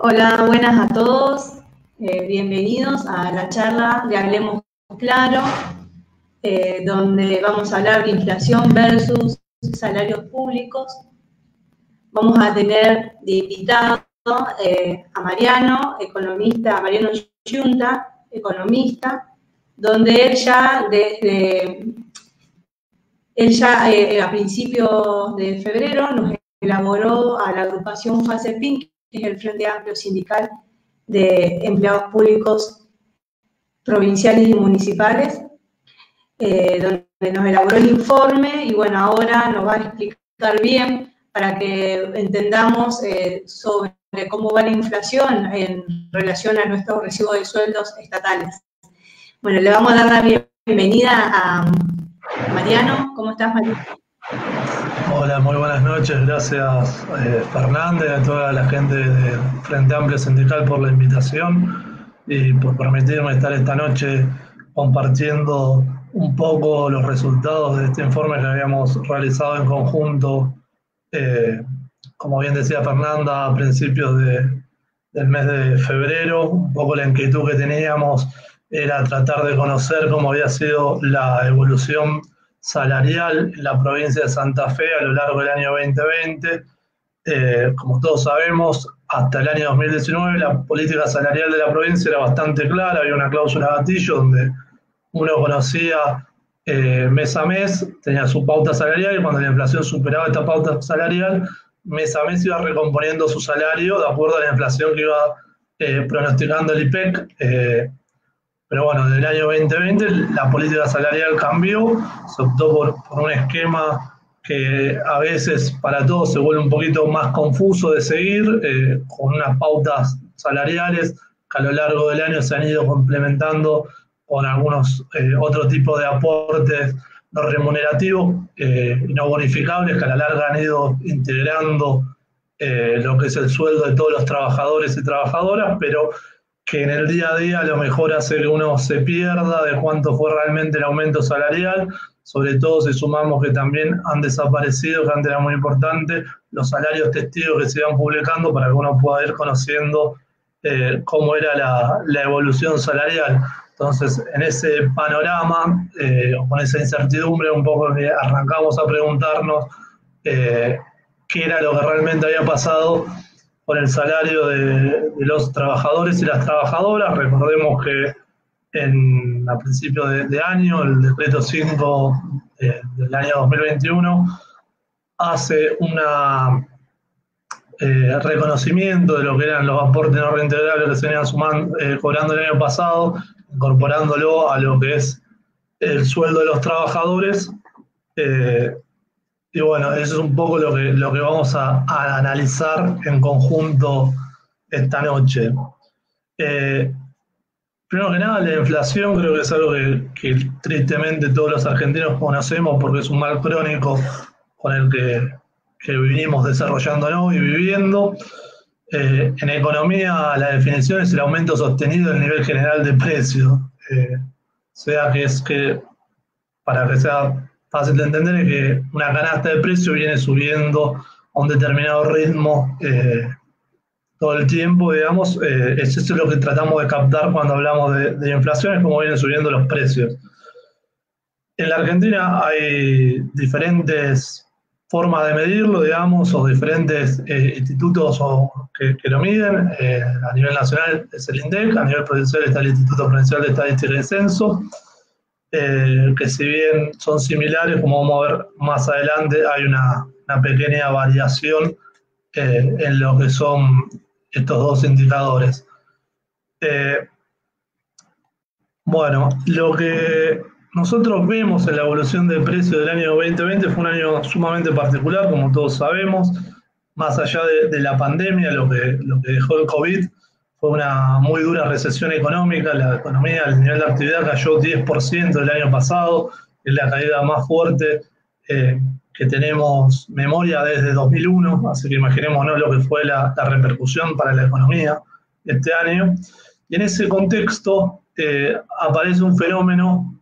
Hola, buenas a todos. Bienvenidos a la charla de Hablemos Claro, donde vamos a hablar de inflación versus salarios públicos. Vamos a tener de invitado a Mariano, economista, a Mariano Yunta, economista, donde él ya a principios de febrero nos elaboró a la agrupación FASEPIN, que es el Frente Amplio Sindical de Empleados Públicos Provinciales y Municipales, donde nos elaboró el informe y bueno, ahora nos va a explicar bien para que entendamos sobre cómo va la inflación en relación a nuestros recibos de sueldos estatales. Bueno, le vamos a dar la bienvenida a Mariano. ¿Cómo estás, Mariano? Hola, muy buenas noches. Gracias, Fernanda, y a toda la gente de Frente Amplio Sindical por la invitación y por permitirme estar esta noche compartiendo un poco los resultados de este informe que habíamos realizado en conjunto, como bien decía Fernanda, a principios del mes de febrero. Un poco la inquietud que teníamos era tratar de conocer cómo había sido la evolución salarial en la provincia de Santa Fe a lo largo del año 2020. Como todos sabemos, hasta el año 2019 la política salarial de la provincia era bastante clara, había una cláusula gatillo donde uno conocía mes a mes, tenía su pauta salarial y cuando la inflación superaba esta pauta salarial, mes a mes iba recomponiendo su salario de acuerdo a la inflación que iba pronosticando el IPEC. Pero bueno, desde el año 2020 la política salarial cambió, se optó por un esquema que a veces para todos se vuelve un poquito más confuso de seguir, con unas pautas salariales que a lo largo del año se han ido complementando con algunos otro tipo de aportes no remunerativos y no bonificables que a la larga han ido integrando lo que es el sueldo de todos los trabajadores y trabajadoras, pero que en el día a día a lo mejor hace que uno se pierda de cuánto fue realmente el aumento salarial, sobre todo si sumamos que también han desaparecido, que antes era muy importante, los salarios testigos que se iban publicando para que uno pueda ir conociendo cómo era la evolución salarial. Entonces, en ese panorama, con esa incertidumbre, un poco que arrancamos a preguntarnos qué era lo que realmente había pasado con el salario de los trabajadores y las trabajadoras. Recordemos que a principios de año, el decreto 5 del año 2021 hace un reconocimiento de lo que eran los aportes no reintegrables que se venían cobrando el año pasado, incorporándolo a lo que es el sueldo de los trabajadores. Y bueno, eso es un poco lo que vamos a analizar en conjunto esta noche. Primero que nada, la inflación creo que es algo que tristemente todos los argentinos conocemos porque es un mal crónico con el que vivimos desarrollándonos y viviendo. En economía la definición es el aumento sostenido del nivel general de precios. Sea que para que sea fácil de entender, es que una canasta de precios viene subiendo a un determinado ritmo todo el tiempo, digamos. Eso es lo que tratamos de captar cuando hablamos de inflación, es cómo vienen subiendo los precios. En la Argentina hay diferentes formas de medirlo, digamos, o diferentes institutos que lo miden. A nivel nacional es el INDEC, a nivel provincial está el Instituto Provincial de Estadística y Censo, que si bien son similares, como vamos a ver más adelante, hay una pequeña variación en lo que son estos dos indicadores. Bueno, lo que nosotros vemos en la evolución de precios del año 2020 fue un año sumamente particular, como todos sabemos. Más allá de la pandemia, lo que dejó el COVID fue una muy dura recesión económica. La economía, el nivel de actividad cayó 10% el año pasado, es la caída más fuerte que tenemos memoria desde 2001, así que imaginémonos lo que fue la repercusión para la economía este año. Y en ese contexto aparece un fenómeno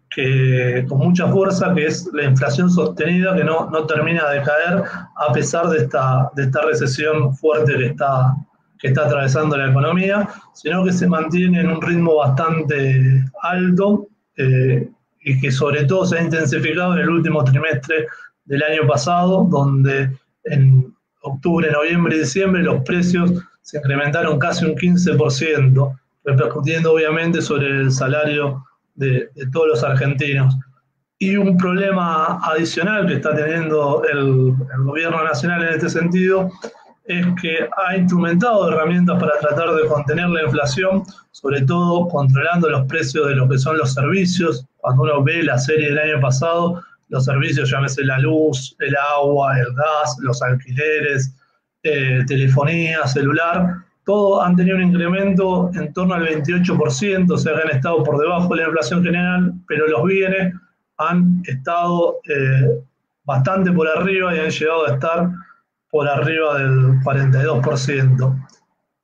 con mucha fuerza, que es la inflación sostenida, que no termina de caer a pesar de esta recesión fuerte que está atravesando la economía, sino que se mantiene en un ritmo bastante alto y que sobre todo se ha intensificado en el último trimestre del año pasado, donde en octubre, noviembre y diciembre los precios se incrementaron casi un 15%, repercutiendo obviamente sobre el salario de todos los argentinos. Y un problema adicional que está teniendo el gobierno nacional en este sentido es que ha instrumentado herramientas para tratar de contener la inflación, sobre todo controlando los precios de lo que son los servicios. Cuando uno ve la serie del año pasado, los servicios, llámese la luz, el agua, el gas, los alquileres, telefonía, celular, todos han tenido un incremento en torno al 28%, o sea que han estado por debajo de la inflación general, pero los bienes han estado bastante por arriba y han llegado a estar por arriba del 42%.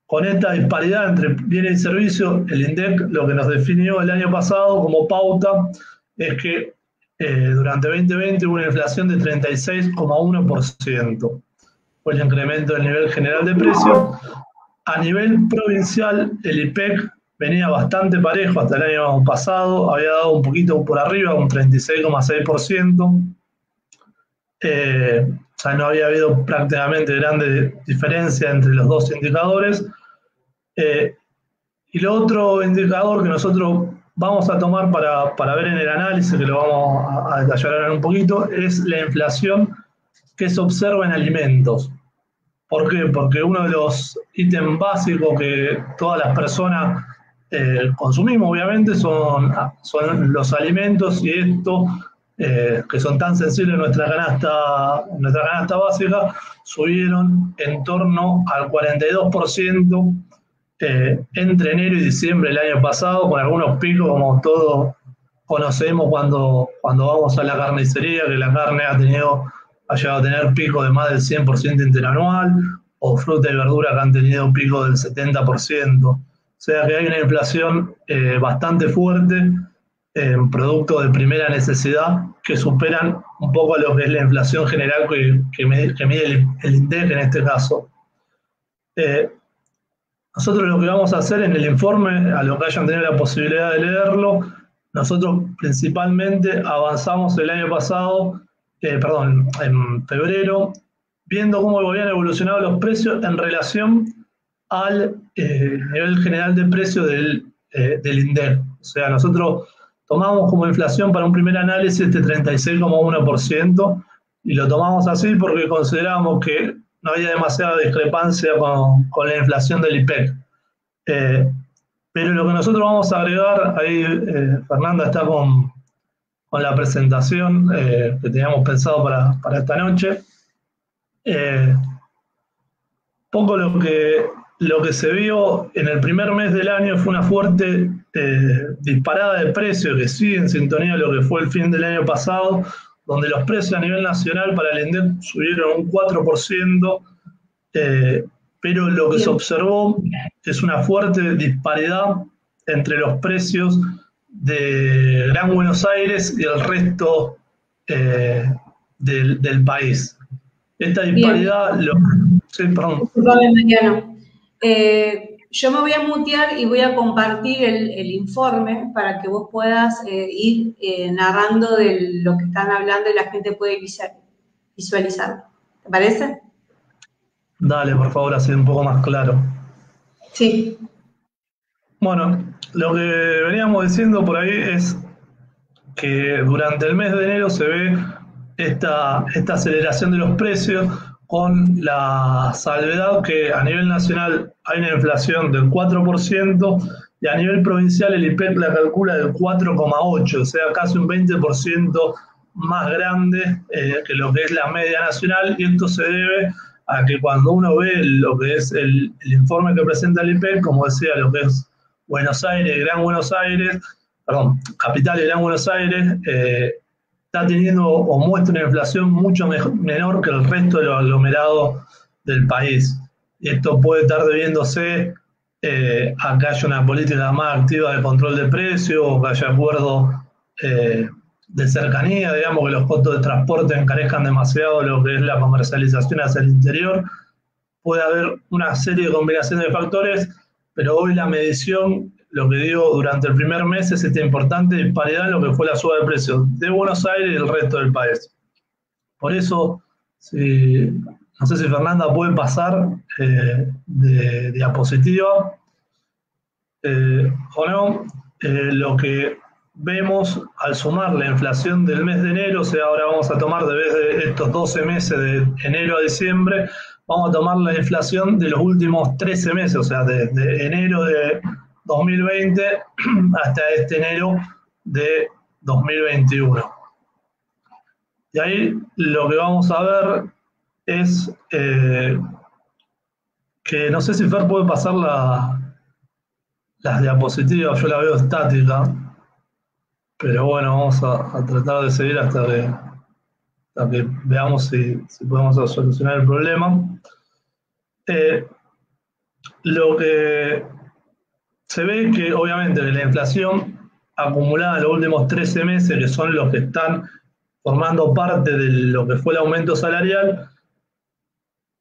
Con esta disparidad entre bienes y servicios, el INDEC lo que nos definió el año pasado como pauta es que durante 2020 hubo una inflación de 36,1%. Fue el incremento del nivel general de precios. A nivel provincial, el IPEC venía bastante parejo hasta el año pasado, había dado un poquito por arriba, un 36,6%. O sea, no había habido prácticamente grande diferencia entre los dos indicadores. Y lo otro indicador que nosotros vamos a tomar para ver en el análisis, que lo vamos a detallar ahora un poquito, es la inflación que se observa en alimentos. ¿Por qué? Porque uno de los ítems básicos que todas las personas consumimos, obviamente, son los alimentos, y esto, que son tan sensibles en nuestra canasta básica, subieron en torno al 42% entre enero y diciembre del año pasado, con algunos picos, como todos conocemos cuando vamos a la carnicería, que la carne ha llegado a tener picos de más del 100% interanual, o fruta y verdura que han tenido un pico del 70%. O sea que hay una inflación bastante fuerte en productos de primera necesidad que superan un poco a lo que es la inflación general que mide el INDEC en este caso. Nosotros lo que vamos a hacer en el informe, a lo que hayan tenido la posibilidad de leerlo, nosotros principalmente avanzamos el año pasado, en febrero, viendo cómo habían evolucionado los precios en relación al nivel general de precios del INDEC. O sea, nosotros tomamos como inflación para un primer análisis este 36,1%, y lo tomamos así porque consideramos que no había demasiada discrepancia con la inflación del IPEC. Pero lo que nosotros vamos a agregar, ahí Fernanda está con la presentación que teníamos pensado para esta noche. Poco lo que se vio en el primer mes del año fue una fuerte disparada de precios que sigue en sintonía de lo que fue el fin del año pasado, donde los precios a nivel nacional para el INDEC subieron un 4%, pero lo que se observó es una fuerte disparidad entre los precios de Gran Buenos Aires y el resto del país. Esta disparidad... Sí, perdón. Disculpame, Mariano. Yo me voy a mutear y voy a compartir el informe para que vos puedas ir narrando de lo que están hablando y la gente puede visualizar. ¿Te parece? Dale, por favor, así un poco más claro. Sí. Bueno, lo que veníamos diciendo por ahí es que durante el mes de enero se ve esta aceleración de los precios, con la salvedad que a nivel nacional hay una inflación del 4% y a nivel provincial el IPEC la calcula del 4,8%, o sea, casi un 20% más grande que lo que es la media nacional, y esto se debe a que cuando uno ve lo que es el informe que presenta el IPEC, como decía, lo que es Buenos Aires, Capital y Gran Buenos Aires, está teniendo o muestra una inflación mucho menor que el resto de los aglomerados del país. Y esto puede estar debiéndose a que haya una política más activa de control de precios, o que haya acuerdos de cercanía, digamos, que los costos de transporte encarezcan demasiado lo que es la comercialización hacia el interior. puede haber una serie de combinaciones de factores, pero hoy la medición, lo que digo, durante el primer mes es esta importante disparidad en lo que fue la suba de precios de Buenos Aires y el resto del país. Por eso, no sé si Fernanda puede pasar de diapositiva o no, lo que vemos al sumar la inflación del mes de enero, o sea, ahora vamos a tomar de vez de estos 12 meses de enero a diciembre, vamos a tomar la inflación de los últimos 13 meses, o sea, de enero de 2020 hasta este enero de 2021. Y ahí lo que vamos a ver es que no sé si Fer puede pasar las diapositivas, yo la veo estática, pero bueno, vamos a tratar de seguir hasta que veamos si podemos solucionar el problema. Lo que se ve que obviamente la inflación acumulada en los últimos 13 meses, que son los que están formando parte de lo que fue el aumento salarial,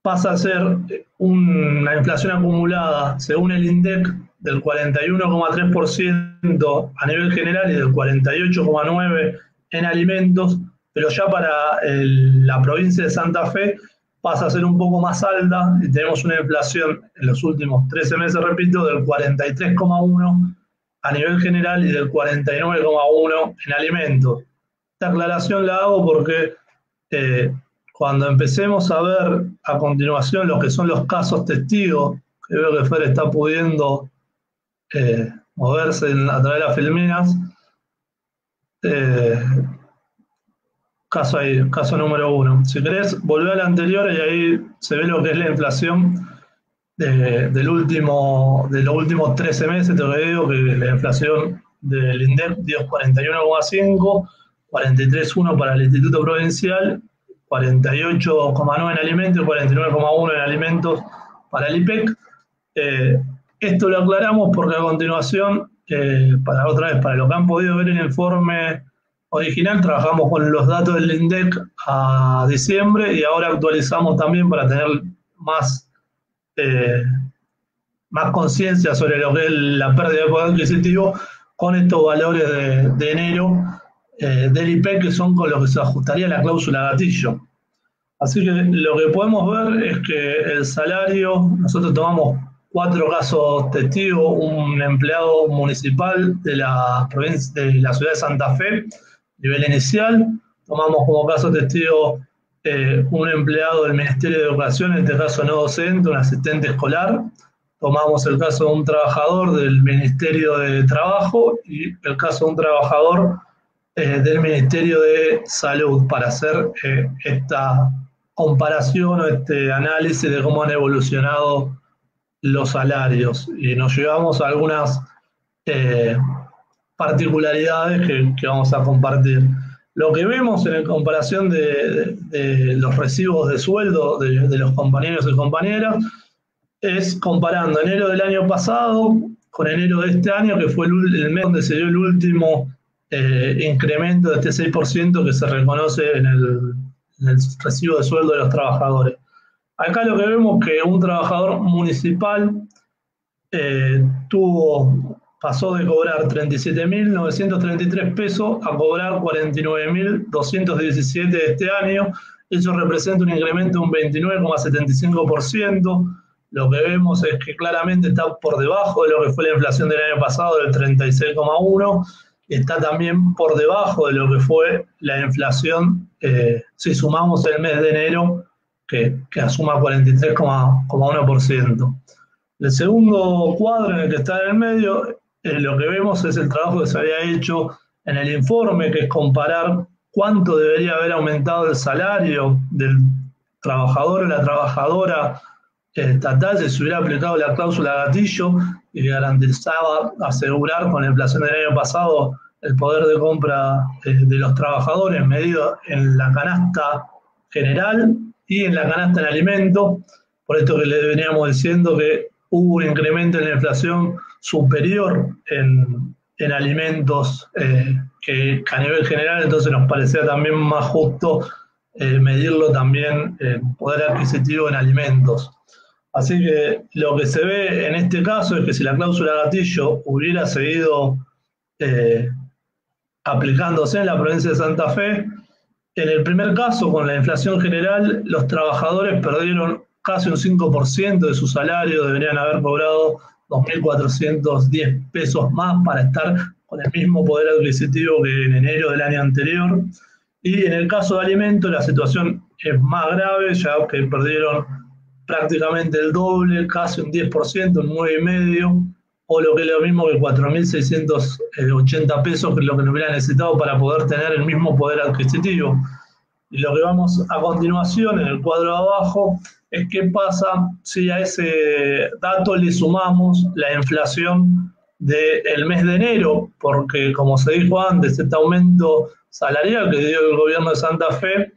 pasa a ser una inflación acumulada, según el INDEC, del 41,3% a nivel general y del 48,9% en alimentos, pero ya para la provincia de Santa Fe pasa a ser un poco más alta y tenemos una inflación en los últimos 13 meses, repito, del 43,1% a nivel general y del 49,1% en alimentos. Esta aclaración la hago porque cuando empecemos a ver a continuación lo que son los casos testigos, que veo que Fer está pudiendo moverse a través de las filminas, caso número 1. Si querés, volver al anterior y ahí se ve lo que es la inflación de los últimos 13 meses. Te digo que la inflación del INDEC dio 41,5%, 43,1% para el Instituto Provincial, 48,9% en alimentos y 49,1% en alimentos para el IPEC. Esto lo aclaramos porque a continuación, para lo que han podido ver en el informe original, trabajamos con los datos del INDEC a diciembre y ahora actualizamos también para tener más conciencia sobre lo que es la pérdida de poder adquisitivo con estos valores de enero del IPEC, que son con los que se ajustaría la cláusula gatillo. Así que lo que podemos ver es que el salario, nosotros tomamos 4 casos testigos, un empleado municipal de la ciudad de Santa Fe, nivel inicial, tomamos como caso testigo un empleado del Ministerio de Educación, en este caso no docente, un asistente escolar, tomamos el caso de un trabajador del Ministerio de Trabajo y el caso de un trabajador del Ministerio de Salud para hacer esta comparación o este análisis de cómo han evolucionado los salarios y nos llevamos a algunas particularidades que vamos a compartir. Lo que vemos en comparación de los recibos de sueldo de los compañeros y compañeras es comparando enero del año pasado con enero de este año, que fue el mes donde se dio el último incremento de este 6% que se reconoce en el recibo de sueldo de los trabajadores. Acá lo que vemos es que un trabajador municipal pasó de cobrar 37.933 pesos a cobrar 49.217 este año. Eso representa un incremento de un 29,75%. Lo que vemos es que claramente está por debajo de lo que fue la inflación del año pasado, del 36,1%. Está también por debajo de lo que fue la inflación, si sumamos el mes de enero, que asuma 43,1%. El segundo cuadro en el que está en el medio, lo que vemos es el trabajo que se había hecho en el informe, que es comparar cuánto debería haber aumentado el salario del trabajador o la trabajadora estatal si se hubiera aplicado la cláusula gatillo y garantizaba asegurar con la inflación del año pasado el poder de compra de los trabajadores medido en la canasta general y en la canasta en alimentos. Por esto que le veníamos diciendo que hubo un incremento en la inflación superior en alimentos que a nivel general, entonces nos parecía también más justo medirlo también en poder adquisitivo en alimentos. Así que lo que se ve en este caso es que si la cláusula gatillo hubiera seguido aplicándose en la provincia de Santa Fe, en el primer caso, con la inflación general, los trabajadores perdieron casi un 5% de su salario, deberían haber cobrado 2.410 pesos más para estar con el mismo poder adquisitivo que en enero del año anterior. Y en el caso de alimentos, la situación es más grave, ya que perdieron prácticamente el doble, casi un 10%, un 9,5%, o lo que es lo mismo que 4.680 pesos, que es lo que hubiera necesitado para poder tener el mismo poder adquisitivo. Y lo que vamos a continuación en el cuadro de abajo es qué pasa si a ese dato le sumamos la inflación del mes de enero, porque como se dijo antes, este aumento salarial que dio el gobierno de Santa Fe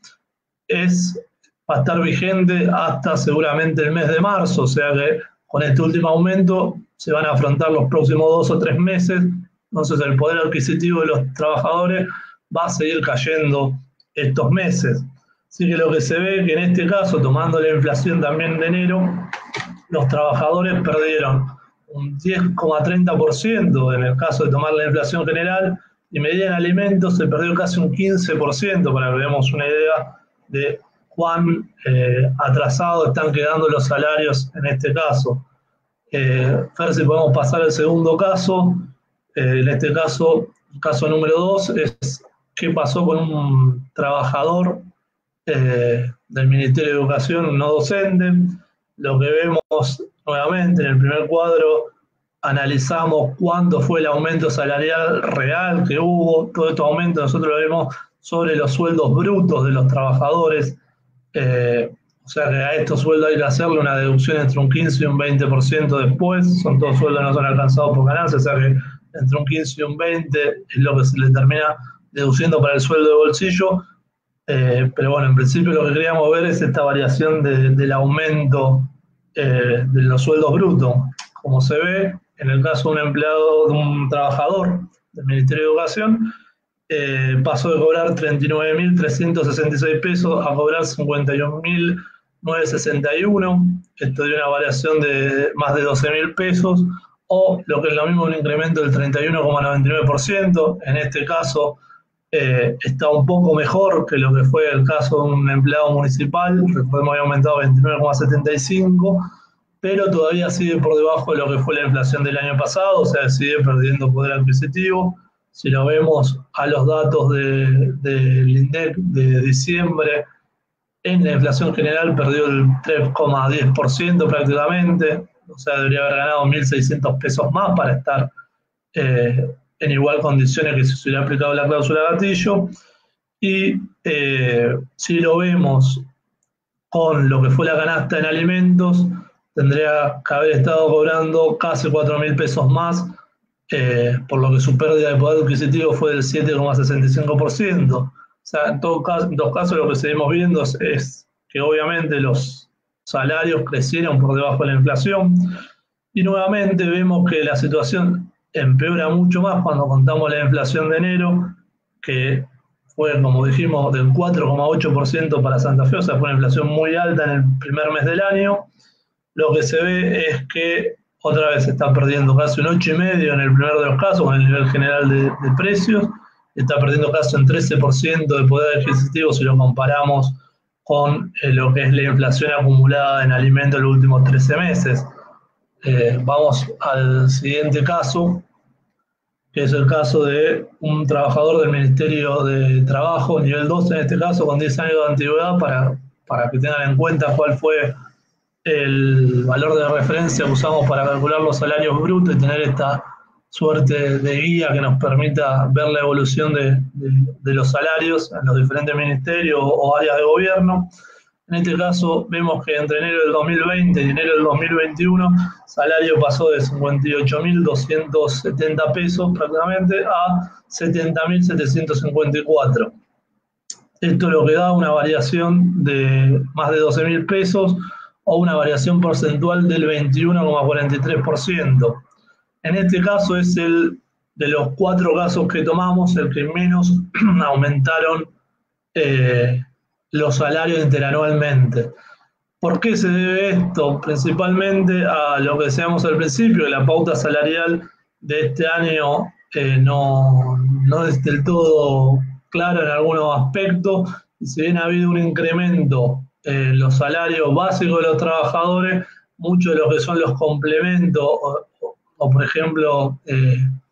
va a estar vigente hasta seguramente el mes de marzo, o sea que con este último aumento se van a afrontar los próximos 2 o 3 meses, entonces el poder adquisitivo de los trabajadores va a seguir cayendo estos meses. Así que lo que se ve es que en este caso, tomando la inflación también de enero, los trabajadores perdieron un 10,30% en el caso de tomar la inflación general, y medida en alimentos se perdió casi un 15%, para que veamos una idea de cuán atrasados están quedando los salarios en este caso. Fer, si podemos pasar al segundo caso. En este caso, el caso número 2 es qué pasó con un trabajador del Ministerio de Educación no docente. Lo que vemos nuevamente en el primer cuadro, analizamos cuánto fue el aumento salarial real que hubo. Todo este aumento nosotros lo vemos sobre los sueldos brutos de los trabajadores. O sea que a estos sueldos hay que hacerle una deducción entre un 15 y un 20% después. Son todos sueldos que no son alcanzados por ganancias, o sea que entre un 15 y un 20 es lo que se le termina deduciendo para el sueldo de bolsillo. Pero bueno, en principio lo que queríamos ver es esta variación del aumento de los sueldos brutos. Como se ve, en el caso de un empleado, de un trabajador del Ministerio de Educación, pasó de cobrar 39.366 pesos a cobrar 51.961. Esto dio una variación de más de 12.000 pesos, o lo que es lo mismo, un incremento del 31,99%. En este caso está un poco mejor que lo que fue el caso de un empleado municipal. Recordemos, había aumentado a 29,75%, pero todavía sigue por debajo de lo que fue la inflación del año pasado, o sea, sigue perdiendo poder adquisitivo. Si lo vemos a los datos del INDEC de diciembre, en la inflación general perdió el 3,10% prácticamente, o sea, debería haber ganado 1.600 pesos más para estar en igual condiciones que si se hubiera aplicado la cláusula gatillo. Y si lo vemos con lo que fue la canasta en alimentos, tendría que haber estado cobrando casi 4.000 pesos más, por lo que su pérdida de poder adquisitivo fue del 7,65%. O sea, en dos casos lo que seguimos viendo es que obviamente los salarios crecieron por debajo de la inflación, y nuevamente vemos que la situación empeora mucho más cuando contamos la inflación de enero, que fue, como dijimos, del 4,8% para Santa Fe, o sea, fue una inflación muy alta en el primer mes del año. Lo que se ve es que otra vez se está perdiendo casi un 8,5% en el primero de los casos, con el nivel general de precios. Está perdiendo casi un 13% de poder adquisitivo si lo comparamos con lo que es la inflación acumulada en alimentos en los últimos 13 meses. Vamos al siguiente caso, que es el caso de un trabajador del Ministerio de Trabajo, nivel 2 en este caso, con 10 años de antigüedad, para que tengan en cuenta cuál fue el valor de referencia que usamos para calcular los salarios brutos y tener esta suerte de guía que nos permita ver la evolución de los salarios en los diferentes ministerios o áreas de gobierno. En este caso vemos que entre enero del 2020 y enero del 2021 el salario pasó de 58.270 pesos prácticamente a 70.754. Esto lo que da una variación de más de 12.000 pesos, o una variación porcentual del 21,43%. En este caso es el de los 4 casos que tomamos, el que menos aumentaron los salarios interanualmente. ¿Por qué se debe esto? Principalmente a lo que decíamos al principio, que la pauta salarial de este año no es del todo clara en algunos aspectos, y si bien ha habido un incremento en los salarios básicos de los trabajadores, muchos de lo que son los complementos, o por ejemplo, en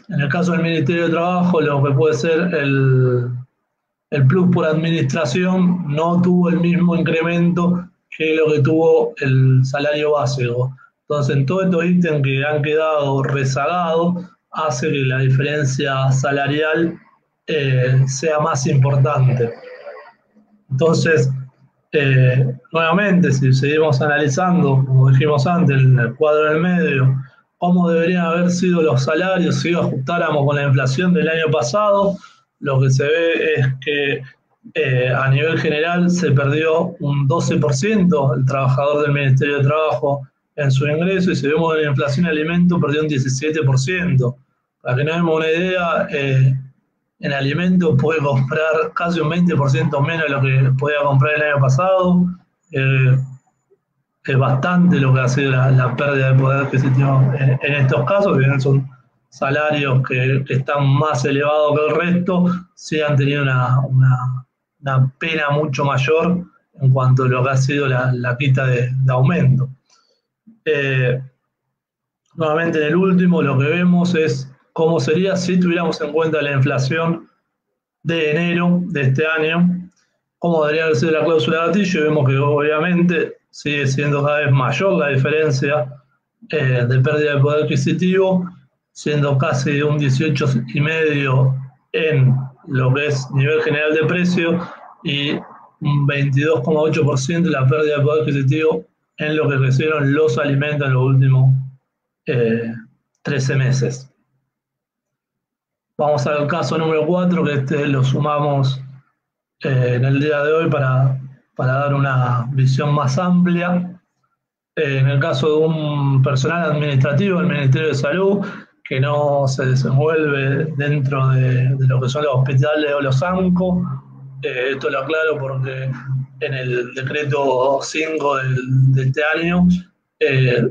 el caso del Ministerio de Trabajo, lo que puede ser el plus por administración, no tuvo el mismo incremento que lo que tuvo el salario básico. Entonces, en todos estos ítems que han quedado rezagados, hace que la diferencia salarial sea más importante. Entonces, nuevamente, si seguimos analizando, como dijimos antes, en el cuadro del medio, cómo deberían haber sido los salarios si ajustáramos con la inflación del año pasado, lo que se ve es que a nivel general se perdió un 12% el trabajador del Ministerio de Trabajo en su ingreso, y si vemos la inflación de alimentos perdió un 17%. Para que nos demos una idea, en alimentos puede comprar casi un 20% menos de lo que podía comprar el año pasado. Es bastante lo que ha sido la pérdida de poder adquisitivo en estos casos, que son salarios que están más elevados que el resto, sí han tenido una pena mucho mayor en cuanto a lo que ha sido la quita de aumento. Nuevamente, en el último lo que vemos es cómo sería si tuviéramos en cuenta la inflación de enero de este año, cómo debería haber sido la cláusula de gatillo, y vemos que obviamente sigue siendo cada vez mayor la diferencia de pérdida de poder adquisitivo, siendo casi un 18,5% en lo que es nivel general de precio y un 22,8% la pérdida de poder adquisitivo en lo que crecieron los alimentos en los últimos 13 meses. Vamos al caso número 4, que este lo sumamos en el día de hoy para dar una visión más amplia. En el caso de un personal administrativo del Ministerio de Salud que no se desenvuelve dentro de lo que son los hospitales o los ANCO, esto lo aclaro porque en el decreto 5 de este año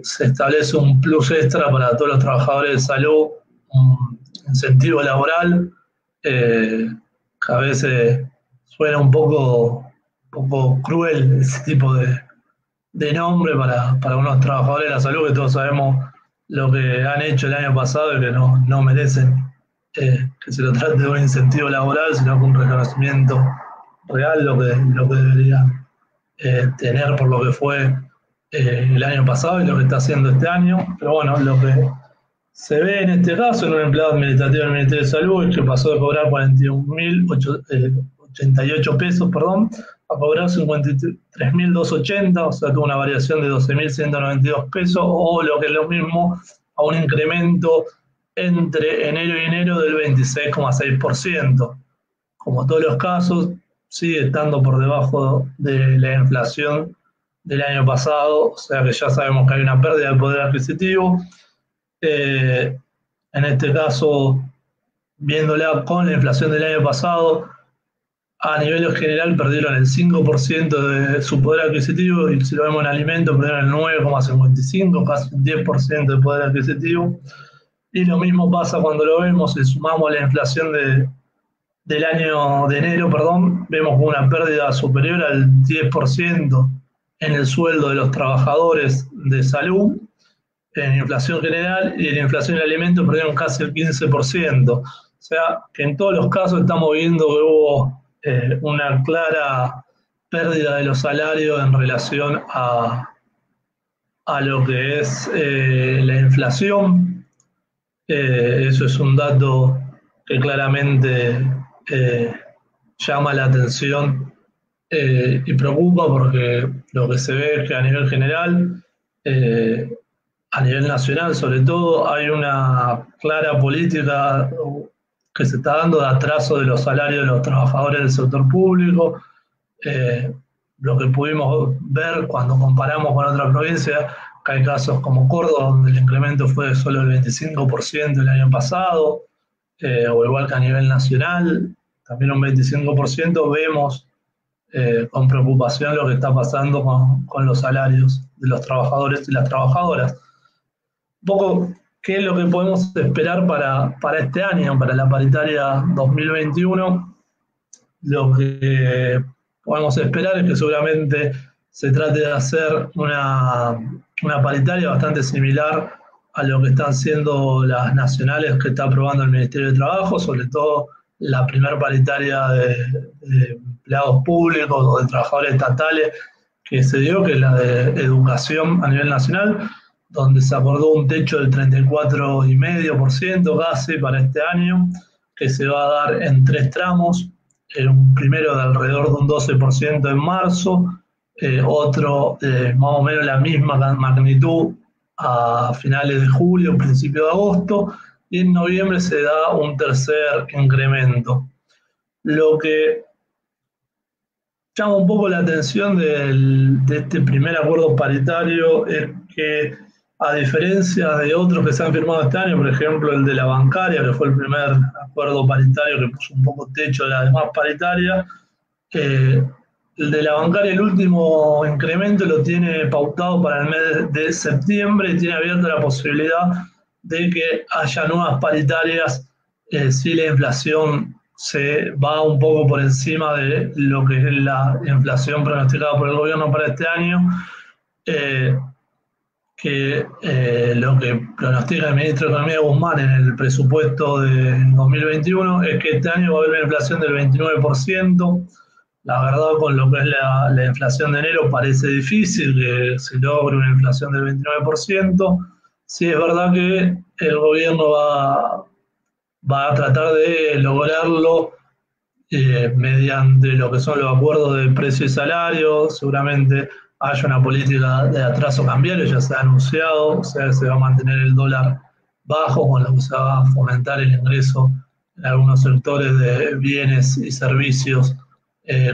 se establece un plus extra para todos los trabajadores de salud, un incentivo laboral, que a veces suena un poco cruel ese tipo de nombre para unos trabajadores de la salud que todos sabemos lo que han hecho el año pasado y que no merecen que se lo trate de un incentivo laboral, sino con un reconocimiento real, lo que debería tener por lo que fue el año pasado y lo que está haciendo este año. Pero bueno, lo que se ve en este caso en un empleado administrativo del Ministerio de Salud es que pasó de cobrar 41.088 pesos, a cobrar 53.280, o sea, tuvo una variación de 12.192 pesos, o lo que es lo mismo, a un incremento entre enero y enero del 26,6%. Como todos los casos, sigue estando por debajo de la inflación del año pasado, o sea que ya sabemos que hay una pérdida de poder adquisitivo. En este caso, viéndola con la inflación del año pasado, a nivel general perdieron el 5% de su poder adquisitivo, y si lo vemos en alimentos perdieron el 9,55%, casi un 10% de poder adquisitivo. Y lo mismo pasa cuando lo vemos y sumamos la inflación del año de enero, vemos una pérdida superior al 10% en el sueldo de los trabajadores de salud, en inflación general, y en inflación de alimentos perdieron casi el 15%. O sea, que en todos los casos estamos viendo que hubo una clara pérdida de los salarios en relación a lo que es la inflación. Eso es un dato que claramente llama la atención y preocupa, porque lo que se ve es que a nivel general, a nivel nacional sobre todo, hay una clara política que se está dando de atraso de los salarios de los trabajadores del sector público. Lo que pudimos ver cuando comparamos con otras provincias, que hay casos como Córdoba, donde el incremento fue solo el 25% el año pasado, o igual que a nivel nacional, también un 25%, vemos con preocupación lo que está pasando con los salarios de los trabajadores y las trabajadoras. Un poco, ¿qué es lo que podemos esperar para este año, para la paritaria 2021? Lo que podemos esperar es que seguramente se trate de hacer una paritaria bastante similar a lo que están siendo las nacionales que está aprobando el Ministerio de Trabajo, sobre todo la primera paritaria de empleados públicos o de trabajadores estatales que se dio, que es la de educación a nivel nacional, donde se acordó un techo del 34,5% casi para este año, que se va a dar en 3 tramos, un primero de alrededor de un 12% en marzo, otro más o menos la misma magnitud a finales de julio, principio de agosto, y en noviembre se da un tercer incremento. Lo que llama un poco la atención de este primer acuerdo paritario es que, a diferencia de otros que se han firmado este año, por ejemplo el de la bancaria, que fue el primer acuerdo paritario que puso un poco techo de las demás paritarias, el de la bancaria, el último incremento lo tiene pautado para el mes de septiembre y tiene abierta la posibilidad de que haya nuevas paritarias si la inflación se va un poco por encima de lo que es la inflación pronosticada por el gobierno para este año, lo que pronostica el ministro de Economía Guzmán en el presupuesto de 2021 es que este año va a haber una inflación del 29%. La verdad, con lo que es la inflación de enero, parece difícil que se logre una inflación del 29%. Sí, es verdad que el gobierno va a tratar de lograrlo mediante lo que son los acuerdos de precio y salario. Seguramente haya una política de atraso cambiario, ya se ha anunciado, o sea, se va a mantener el dólar bajo, con lo que se va a fomentar el ingreso en algunos sectores de bienes y servicios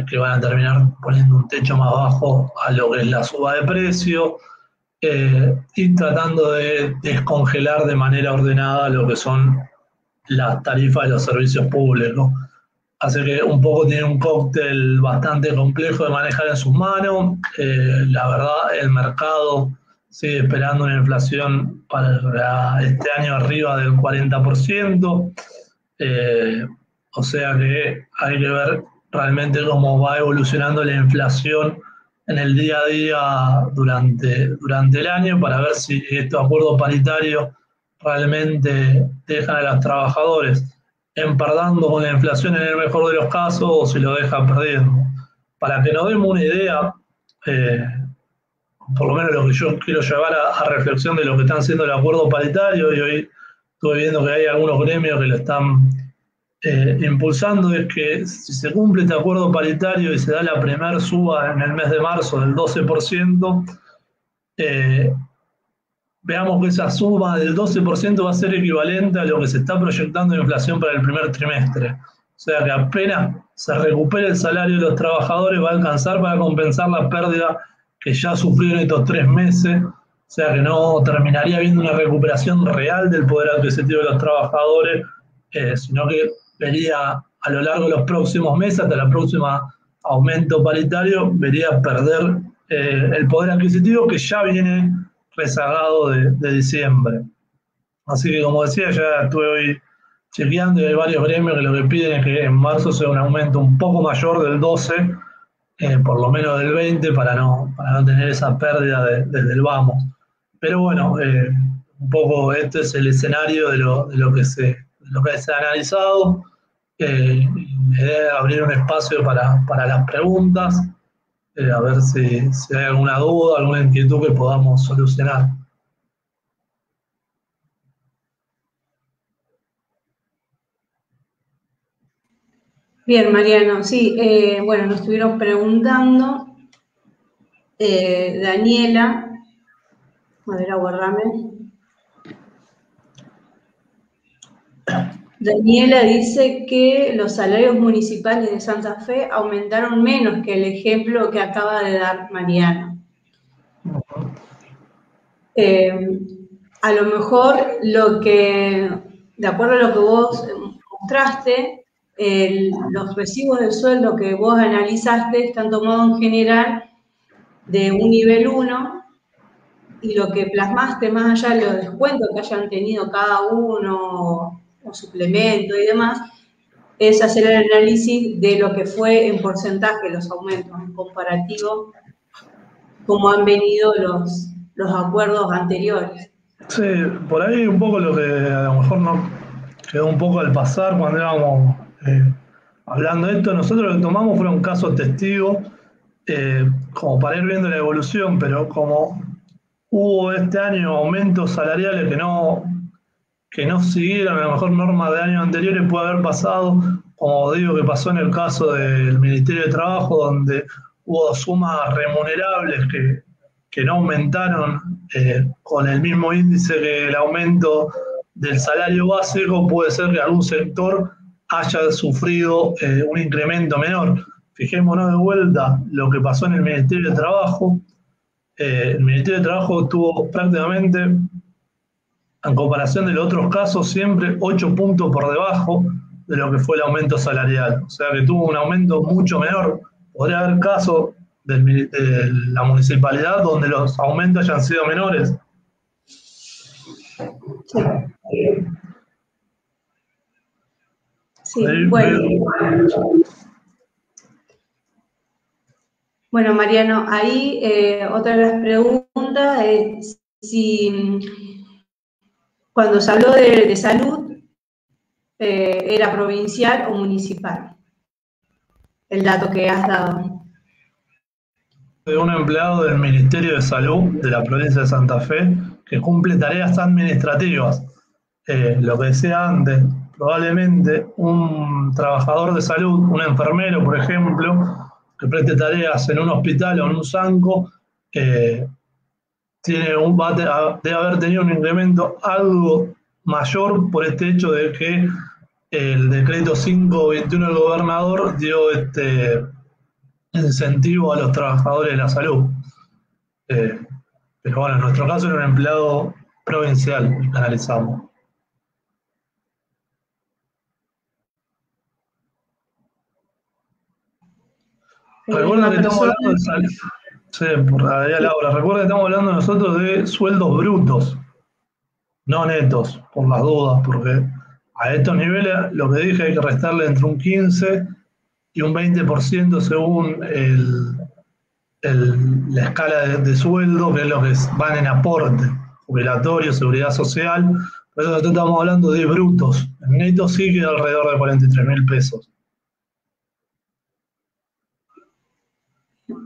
que van a terminar poniendo un techo más bajo a lo que es la suba de precio, y tratando de descongelar de manera ordenada lo que son las tarifas de los servicios públicos. Así que un poco tiene un cóctel bastante complejo de manejar en sus manos. La verdad, el mercado sigue esperando una inflación para este año arriba del 40%. O sea que hay que ver realmente cómo va evolucionando la inflación en el día a día durante el año, para ver si estos acuerdos paritarios realmente dejan a los trabajadores empardando con la inflación en el mejor de los casos, o si lo dejan perdiendo. Para que nos demos una idea, por lo menos lo que yo quiero llevar a reflexión de lo que están haciendo el acuerdo paritario, y hoy estuve viendo que hay algunos gremios que lo están impulsando, es que si se cumple este acuerdo paritario y se da la primera suba en el mes de marzo del 12%, veamos que esa suma del 12% va a ser equivalente a lo que se está proyectando de inflación para el primer trimestre. O sea que apenas se recupere el salario de los trabajadores, va a alcanzar para compensar la pérdida que ya sufrieron estos 3 meses. O sea que no terminaría viendo una recuperación real del poder adquisitivo de los trabajadores, sino que vería a lo largo de los próximos meses, hasta la próxima aumento paritario, vería perder el poder adquisitivo que ya viene rezagado de diciembre. Así que, como decía, ya estuve hoy chequeando y hay varios gremios que lo que piden es que en marzo sea un aumento un poco mayor del 12, por lo menos del 20, para no tener esa pérdida desde el vamos. Pero bueno, un poco este es el escenario de lo que se ha analizado. La idea es abrir un espacio para las preguntas, a ver si hay alguna duda, alguna inquietud que podamos solucionar. Bien, Mariano, sí, bueno, nos estuvieron preguntando, Daniela, a ver, aguardame. Daniela dice que los salarios municipales de Santa Fe aumentaron menos que el ejemplo que acaba de dar Mariano. A lo mejor de acuerdo a lo que vos mostraste, los recibos del sueldo que vos analizaste están tomados en general de un nivel 1, y lo que plasmaste, más allá de los descuentos que hayan tenido cada uno, o suplemento y demás, es hacer el análisis de lo que fue en porcentaje los aumentos en comparativo, cómo han venido los acuerdos anteriores. Sí, por ahí un poco lo que a lo mejor no quedó un poco al pasar cuando íbamos hablando de esto, nosotros lo que tomamos fueron casos testigos, como para ir viendo la evolución, pero como hubo este año aumentos salariales que no siguieron a lo mejor normas de años anteriores, puede haber pasado, como digo, que pasó en el caso del Ministerio de Trabajo, donde hubo sumas remunerables que no aumentaron con el mismo índice que el aumento del salario básico. Puede ser que algún sector haya sufrido un incremento menor. Fijémonos de vuelta lo que pasó en el Ministerio de Trabajo. El Ministerio de Trabajo tuvo prácticamente, en comparación de los otros casos, siempre 8 puntos por debajo de lo que fue el aumento salarial. O sea que tuvo un aumento mucho menor. Podría haber casos de la municipalidad donde los aumentos hayan sido menores. Sí. Sí, bueno. Bueno, Mariano, ahí otra de las preguntas es si cuando se habló de salud era provincial o municipal, el dato que has dado. De un empleado del Ministerio de Salud de la provincia de Santa Fe que cumple tareas administrativas. Lo que decía antes, probablemente un trabajador de salud, un enfermero, por ejemplo, que preste tareas en un hospital o en un SANCO, debe haber tenido un incremento algo mayor por este hecho de que el decreto 521 del gobernador dio este incentivo a los trabajadores de la salud. Pero bueno, en nuestro caso era un empleado provincial el que analizamos. Recuerda que estamos hablando de salud. Sí, Laura, recuerda que estamos hablando nosotros de sueldos brutos, no netos, por las dudas, porque a estos niveles lo que dije hay que restarle entre un 15 y un 20% según la escala de sueldo, que es lo que van en aporte, jubilatorio, seguridad social. Por eso nosotros estamos hablando de brutos. El neto sí queda alrededor de 43.000 pesos.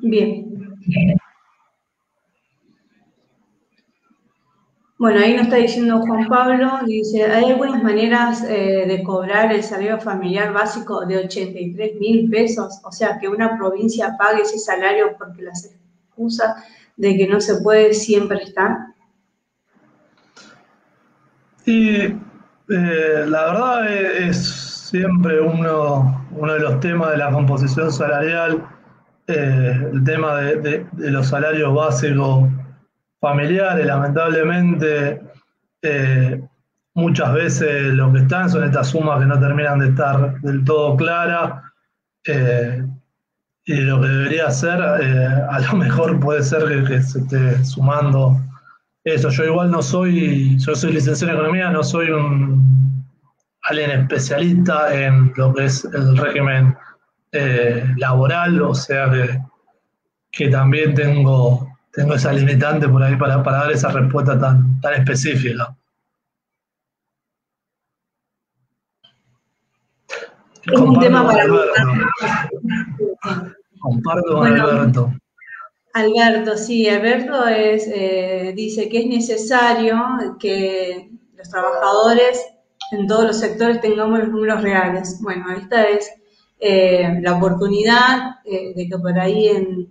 Bien. Bueno, ahí nos está diciendo Juan Pablo, dice, ¿hay algunas maneras de cobrar el salario familiar básico de 83.000 pesos? O sea, que una provincia pague ese salario porque las excusas de que no se puede siempre están. Y la verdad es siempre uno de los temas de la composición salarial, el tema de los salarios básicos familiares. Lamentablemente, muchas veces lo que están son estas sumas que no terminan de estar del todo claras, y lo que debería ser, a lo mejor puede ser que se esté sumando eso. Yo soy licenciado en Economía, no soy alguien especialista en lo que es el régimen laboral, o sea que también tengo esa limitante por ahí para dar esa respuesta tan específica. Es un tema para Comparto con Alberto. Alberto, sí, Alberto dice que es necesario que los trabajadores en todos los sectores tengamos los números reales. Bueno, esta es la oportunidad de que por ahí en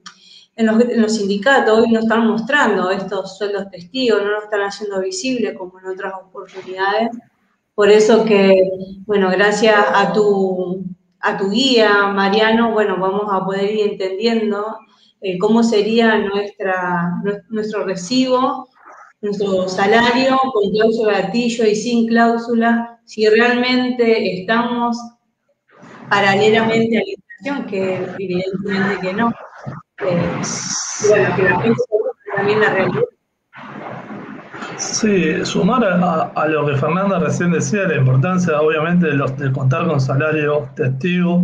los sindicatos hoy no están mostrando estos sueldos testigos, no lo están haciendo visible como en otras oportunidades. Por eso que, bueno, gracias a tu guía, Mariano, bueno, vamos a poder ir entendiendo cómo sería nuestro recibo, nuestro salario, con cláusula gatillo y sin cláusula, si realmente estamos paralelamente a la inflación, que evidentemente que no. Bueno, que la gente también la realidad. Sí, sumar a lo que Fernanda recién decía, la importancia obviamente de contar con salarios testigos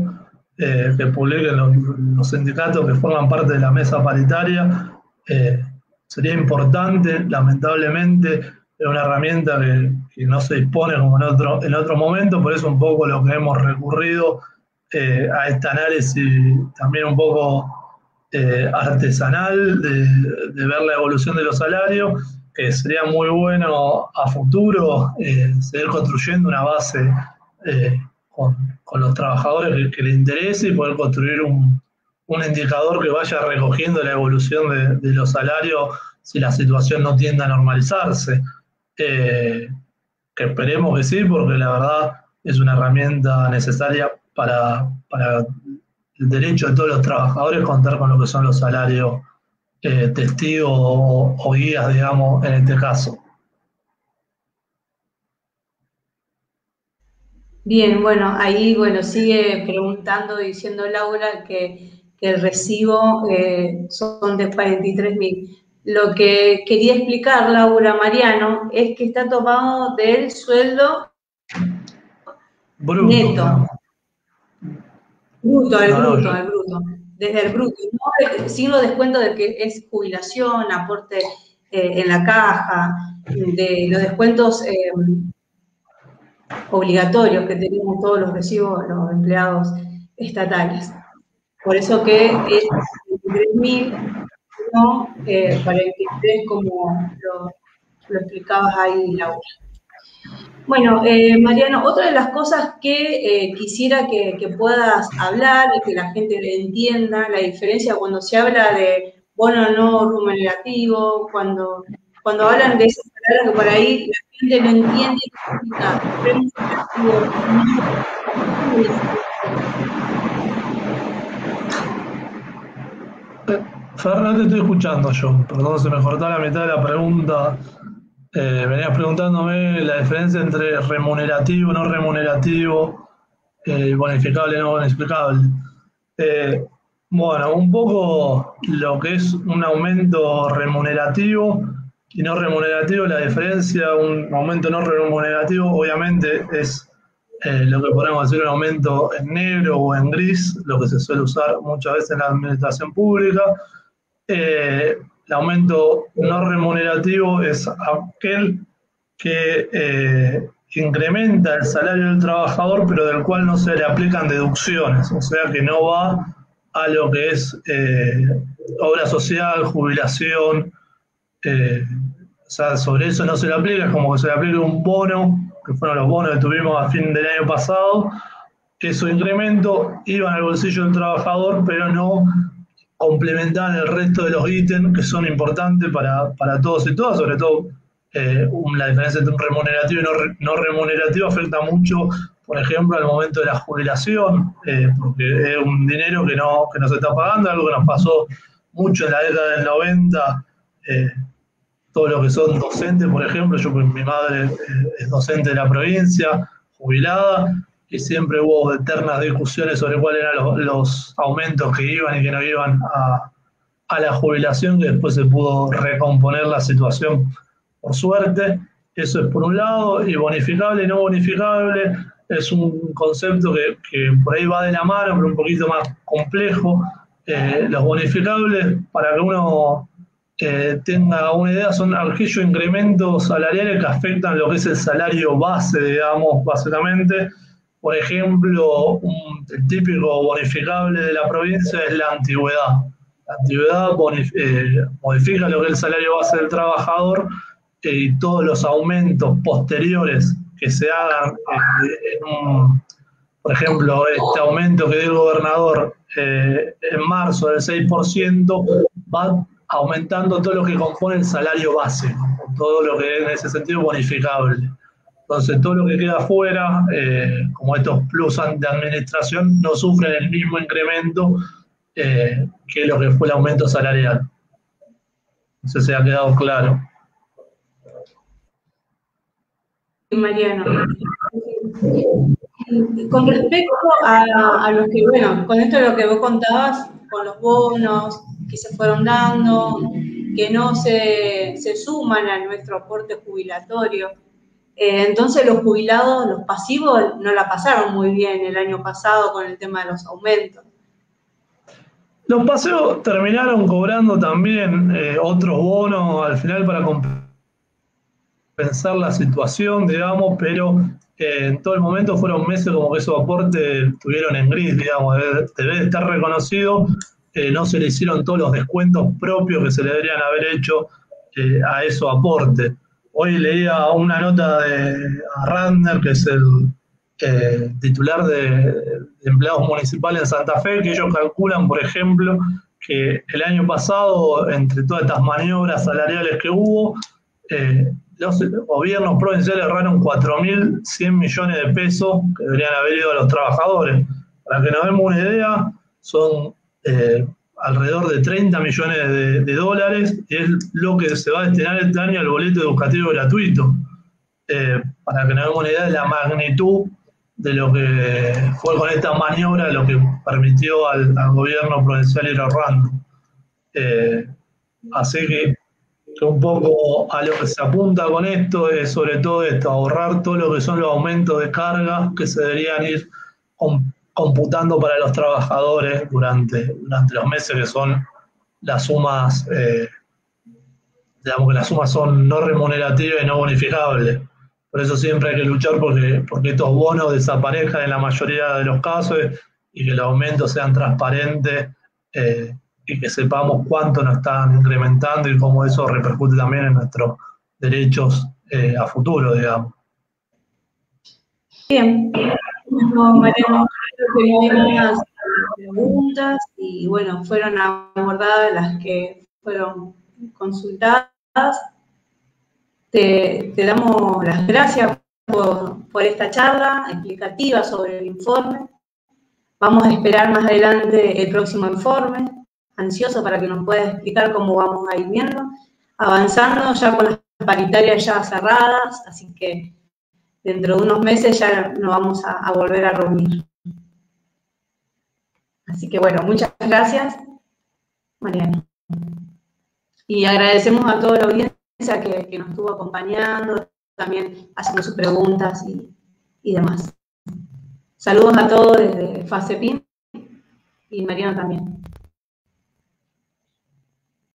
que publiquen los sindicatos que forman parte de la mesa paritaria, sería importante. Lamentablemente es una herramienta que no se dispone como en otro momento, por eso un poco lo que hemos recurrido a este análisis también un poco artesanal de ver la evolución de los salarios, que sería muy bueno a futuro seguir construyendo una base eh, con los trabajadores que les interese y poder construir un indicador que vaya recogiendo la evolución de los salarios si la situación no tiende a normalizarse. Que esperemos que sí, porque la verdad es una herramienta necesaria para el derecho de todos los trabajadores contar con lo que son los salarios testigos o guías, digamos, en este caso. Bien, bueno, ahí bueno, sigue preguntando, diciendo Laura que el recibo son de 43.000. Lo que quería explicar, Laura Mariano, es que está tomado del sueldo Bruto, neto. ¿no? Bruto, No, no, al bruto. Desde el bruto, no sin los descuentos de que es jubilación, aporte en la caja, de los descuentos obligatorios que tenemos todos los recibos los empleados estatales. Por eso que es 23.000, no para el 23, como lo explicabas ahí, Laura. Bueno, Mariano, otra de las cosas que quisiera que puedas hablar y que la gente entienda, la diferencia cuando se habla de bono no remunerativo, cuando hablan de esas palabras que por ahí la gente no entiende qué significa remunerativo. Fer, te estoy escuchando yo, perdón, se me cortó la mitad de la pregunta. Venías preguntándome la diferencia entre remunerativo, no remunerativo, bonificable, no bonificable. Eh, bueno, un poco lo que es un aumento remunerativo y no remunerativo, la diferencia, un aumento no remunerativo obviamente es lo que podemos decir un aumento en negro o en gris, lo que se suele usar muchas veces en la administración pública. El aumento no remunerativo es aquel que incrementa el salario del trabajador, pero del cual no se le aplican deducciones, o sea que no va a lo que es obra social, jubilación, o sea, sobre eso no se le aplica, es como que se le aplica un bono, que fueron los bonos que tuvimos a fin del año pasado, que su incremento iba al bolsillo del trabajador, pero no complementaban el resto de los ítems que son importantes para todos y todas, sobre todo la diferencia entre un remunerativo y no remunerativo afecta mucho, por ejemplo, al momento de la jubilación, porque es un dinero que no se está pagando, algo que nos pasó mucho en la década del 90, todo lo que son docentes, por ejemplo, mi madre es docente de la provincia, jubilada, y siempre hubo eternas discusiones sobre cuáles eran los aumentos que iban y que no iban a la jubilación, que después se pudo recomponer la situación por suerte. Eso es por un lado, y bonificable y no bonificable es un concepto que por ahí va de la mano, pero un poquito más complejo. Los bonificables, para que uno tenga una idea, son aquellos incrementos salariales que afectan lo que es el salario base, digamos, básicamente. Por ejemplo, el típico bonificable de la provincia es la antigüedad. La antigüedad modifica lo que es el salario base del trabajador y todos los aumentos posteriores que se hagan por ejemplo, este aumento que dio el gobernador en marzo del 6%, va aumentando todo lo que compone el salario base, todo lo que es en ese sentido bonificable. Entonces, todo lo que queda afuera, como estos plus de administración, no sufren el mismo incremento que lo que fue el aumento salarial. No sé si ha quedado claro. Mariano. Con respecto a los que, bueno, con esto de lo que vos contabas, con los bonos que se fueron dando, que no se suman a nuestro aporte jubilatorio. Entonces los jubilados, los pasivos, no la pasaron muy bien el año pasado con el tema de los aumentos. Los pasivos terminaron cobrando también otros bonos al final para compensar la situación, digamos, pero en todo el momento fueron meses como que esos aportes estuvieron en gris, digamos, debe de estar reconocido, no se le hicieron todos los descuentos propios que se le deberían haber hecho a esos aportes. Hoy leía una nota de Randner, que es el titular de empleados municipales en Santa Fe, que ellos calculan, por ejemplo, que el año pasado, entre todas estas maniobras salariales que hubo, los gobiernos provinciales ahorraron 4.100 millones de pesos que deberían haber ido a los trabajadores. Para que nos demos una idea, son alrededor de 30 millones de dólares, y es lo que se va a destinar este año al boleto educativo gratuito. Para que nos demos una idea de la magnitud de lo que fue con esta maniobra, lo que permitió al gobierno provincial ir ahorrando. Así que un poco a lo que se apunta con esto es sobre todo esto, ahorrar todo lo que son los aumentos de carga que se deberían ir computando para los trabajadores durante los meses, que son las sumas, digamos que las sumas son no remunerativas y no bonificables. Por eso siempre hay que luchar porque estos bonos desaparezcan en la mayoría de los casos y que los aumentos sean transparentes, y que sepamos cuánto nos están incrementando y cómo eso repercute también en nuestros derechos a futuro, digamos. Bien, bueno, Mariano, creo que no hay más preguntas y bueno, fueron abordadas las que fueron consultadas. Te damos las gracias por esta charla explicativa sobre el informe. Vamos a esperar más adelante el próximo informe, ansioso para que nos puedas explicar cómo vamos a ir viendo, avanzando ya con las paritarias ya cerradas, así que dentro de unos meses ya nos vamos a volver a reunir. Así que bueno, muchas gracias, Mariano. Y agradecemos a toda la audiencia que nos estuvo acompañando, también haciendo sus preguntas y demás. Saludos a todos desde FACEPIN y Mariano también.